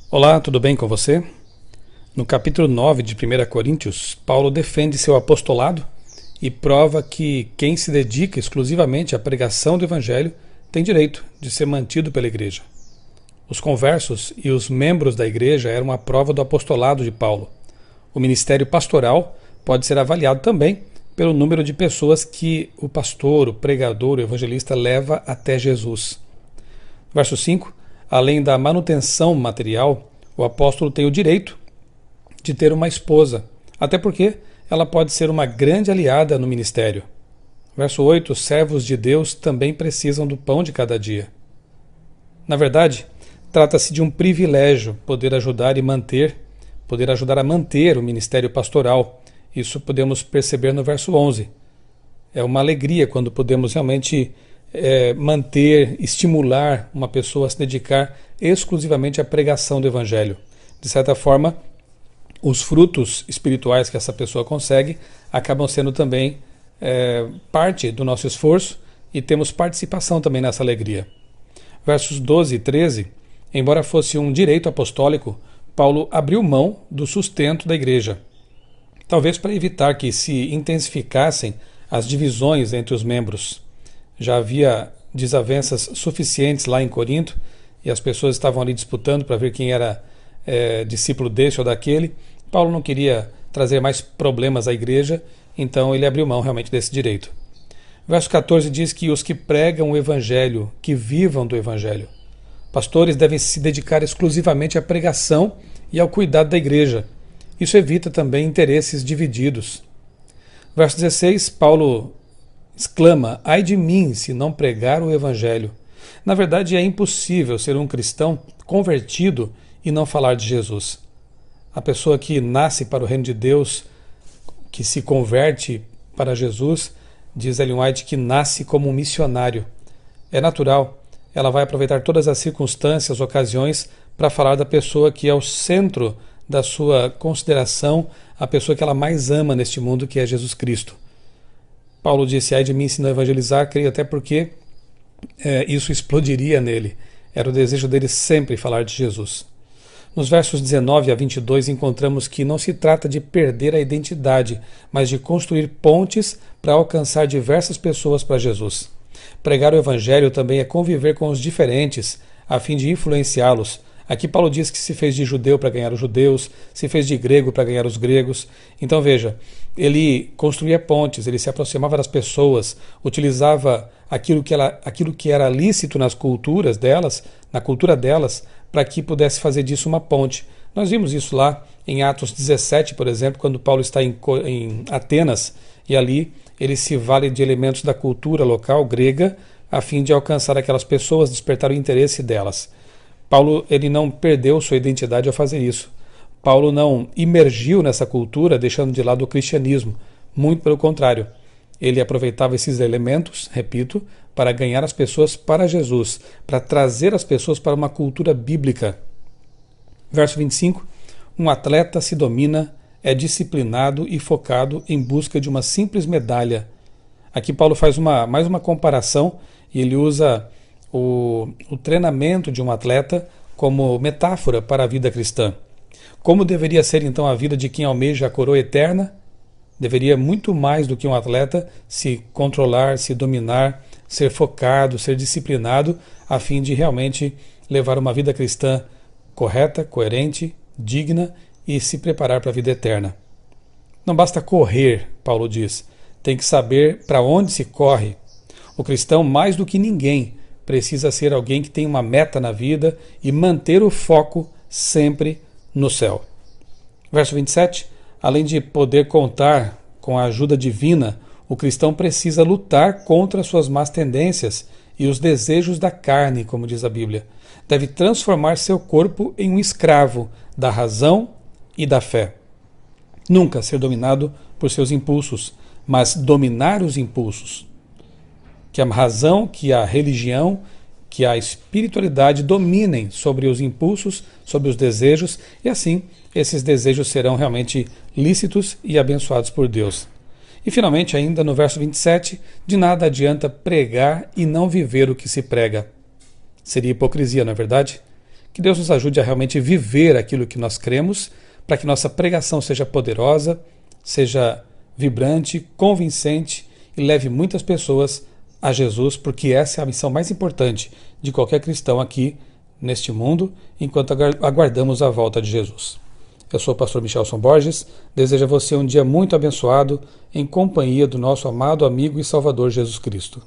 Olá, tudo bem com você? No capítulo 9 de 1 Coríntios, Paulo defende seu apostolado e prova que quem se dedica exclusivamente à pregação do Evangelho tem direito de ser mantido pela igreja. Os conversos e os membros da igreja eram a prova do apostolado de Paulo. O ministério pastoral pode ser avaliado também pelo número de pessoas que o pastor, o pregador, o evangelista leva até Jesus. Verso 5. Além da manutenção material, o apóstolo tem o direito de ter uma esposa, até porque ela pode ser uma grande aliada no ministério. Verso 8. Os servos de Deus também precisam do pão de cada dia. Na verdade, trata-se de um privilégio poder ajudar a manter o ministério pastoral. Isso podemos perceber no verso 11. É uma alegria quando podemos realmente estimular uma pessoa a se dedicar exclusivamente à pregação do Evangelho. De certa forma, os frutos espirituais que essa pessoa consegue acabam sendo também parte do nosso esforço e temos participação também nessa alegria. Versos 12 e 13, embora fosse um direito apostólico, Paulo abriu mão do sustento da igreja, talvez para evitar que se intensificassem as divisões entre os membros. Já havia desavenças suficientes lá em Corinto e as pessoas estavam ali disputando para ver quem era discípulo desse ou daquele. Paulo não queria trazer mais problemas à igreja, então ele abriu mão realmente desse direito. Verso 14 diz que os que pregam o Evangelho, que vivam do Evangelho. Pastores devem se dedicar exclusivamente à pregação e ao cuidado da igreja. Isso evita também interesses divididos. Verso 16, Paulo exclama: ai de mim se não pregar o Evangelho. Na verdade, é impossível ser um cristão convertido e não falar de Jesus. A pessoa que nasce para o reino de Deus, que se converte para Jesus, diz Ellen White, que nasce como um missionário. É natural, ela vai aproveitar todas as circunstâncias, ocasiões, para falar da pessoa que é o centro da sua consideração, a pessoa que ela mais ama neste mundo, que é Jesus Cristo. Paulo disse: ai de mim se não evangelizar, creio até porque isso explodiria nele. Era o desejo dele sempre falar de Jesus. Nos versos 19 a 22 encontramos que não se trata de perder a identidade, mas de construir pontes para alcançar diversas pessoas para Jesus. Pregar o Evangelho também é conviver com os diferentes, a fim de influenciá-los. Aqui Paulo diz que se fez de judeu para ganhar os judeus, se fez de grego para ganhar os gregos. Então veja, ele construía pontes, ele se aproximava das pessoas, utilizava aquilo que era lícito nas culturas delas, na cultura delas, para que pudesse fazer disso uma ponte. Nós vimos isso lá em Atos 17, por exemplo, quando Paulo está em Atenas, e ali ele se vale de elementos da cultura local grega, a fim de alcançar aquelas pessoas, despertar o interesse delas. Paulo ele não perdeu sua identidade ao fazer isso. Paulo não imergiu nessa cultura, deixando de lado o cristianismo. Muito pelo contrário. Ele aproveitava esses elementos, repito, para ganhar as pessoas para Jesus, para trazer as pessoas para uma cultura bíblica. Verso 25. Um atleta se domina, é disciplinado e focado em busca de uma simples medalha. Aqui Paulo faz mais uma comparação e ele usa o treinamento de um atleta como metáfora para a vida cristã. Como deveria ser então a vida de quem almeja a coroa eterna? Deveria muito mais do que um atleta se controlar, se dominar, ser focado, ser disciplinado, a fim de realmente levar uma vida cristã correta, coerente, digna e se preparar para a vida eterna. Não basta correr, Paulo diz, tem que saber para onde se corre. O cristão, mais do que ninguém, precisa ser alguém que tem uma meta na vida e manter o foco sempre no céu. Verso 27. Além de poder contar com a ajuda divina, o cristão precisa lutar contra suas más tendências e os desejos da carne, como diz a Bíblia. Deve transformar seu corpo em um escravo da razão e da fé. Nunca ser dominado por seus impulsos, mas dominar os impulsos. Que a razão, que a religião, que a espiritualidade dominem sobre os impulsos, sobre os desejos, e assim esses desejos serão realmente lícitos e abençoados por Deus. E finalmente, ainda no verso 27, de nada adianta pregar e não viver o que se prega. Seria hipocrisia, não é verdade? Que Deus nos ajude a realmente viver aquilo que nós cremos, para que nossa pregação seja poderosa, seja vibrante, convincente e leve muitas pessoas a Jesus, porque essa é a missão mais importante de qualquer cristão aqui neste mundo, enquanto aguardamos a volta de Jesus. Eu sou o pastor Michelson Borges, desejo a você um dia muito abençoado em companhia do nosso amado amigo e Salvador Jesus Cristo.